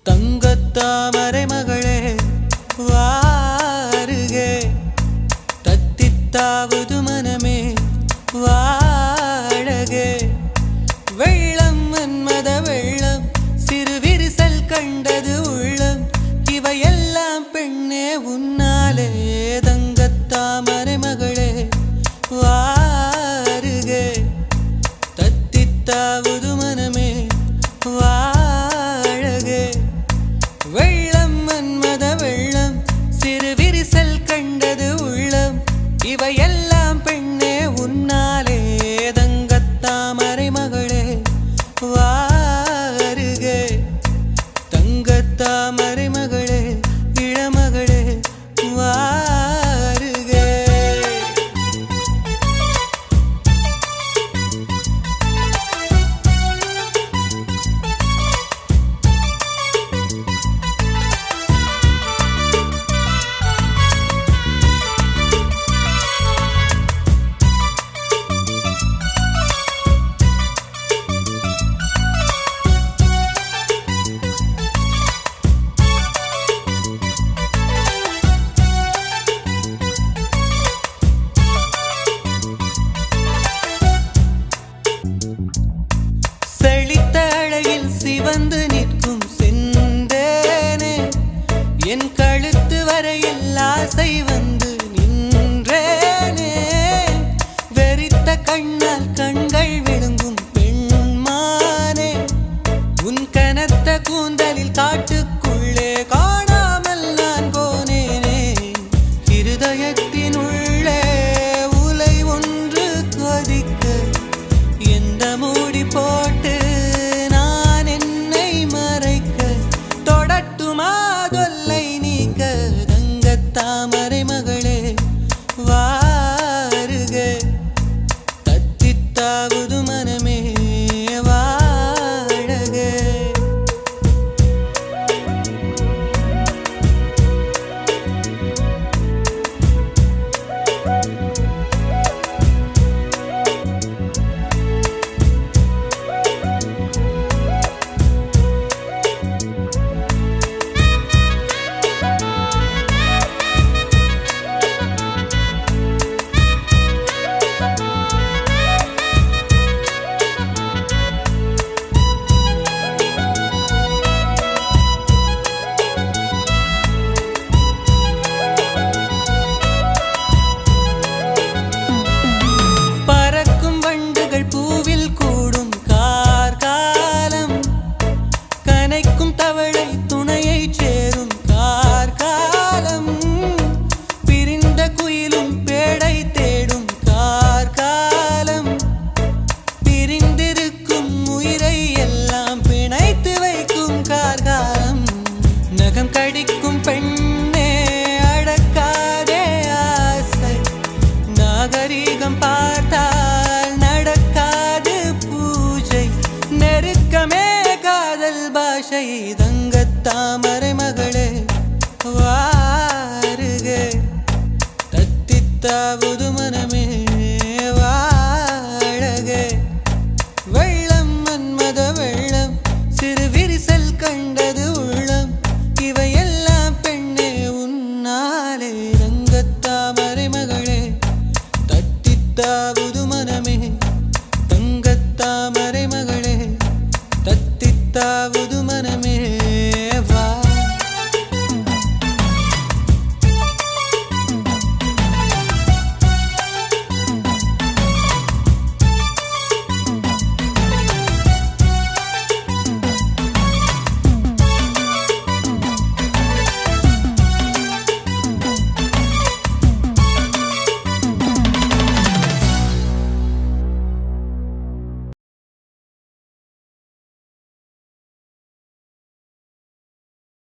தங்கத்தாமரை மகளே வாருகே, தத்தித்தாவது மனமே வாழகே. வெள்ளம் மன்மத வெள்ளம், சிறு விரிசல் கண்டது உள்ளம், இவையெல்லாம் பெண்ணே உன்னாலே. தங்கத்தாமரை மகளே வாருகே, தத்தித்தாவது மனமே வாழகே. வெள்ளம் மன்மத வெள்ளம், சிறு விரிசல் கண்டது உள்ளம், இவையெல்லாம் பெண்ணே உன்னாலே. தங்கத்தாமரை மகளே வாருகே, தங்கத்தாமரை மகளே இளமகளே வாருகே. செழித்த அழகில் சிவந்து நிற்கும் செந்தேனே, என் கழுத்து வரையில் ஆசை வந்து நின்றேனே. வெறித்த கண்ணால் கண்கள் விழுங்கும் பெண்மானே, உன் கனத்த கூந்தலில் காட்டுக்குள்ளே காணாமல் நான் போனேனே. இருதயத்தின் உள்ளே உலை ஒன்று கொதிக்க, எந்த மூடி போட்டு நான் என்னை மறைக்க, தொடட்டுமா தொல்லை நீக்க. தங்கத்தாமரை மகளே வாருகே, தத்தித்தாவது மனமே வாழகே. தவளை துணையை சேரும் கார்காலம், பிரிந்த குயிலும் பேடை தேடும் கார்காலம், பிரிந்திருக்கும் உயிரை எல்லாம் பிணைத்து வைக்கும் கார்காலம். நகம் கடிக்கும் பெண்ணே அடக்காதே ஆசை, நாகரீகம் பார்த்தால் நடக்காது பூஜை, நெருக்கமே காதல் பாஷை. தங்கத்தாமரை மகளே வாருகே, தத்தித்தாவது மனமே வாழகே.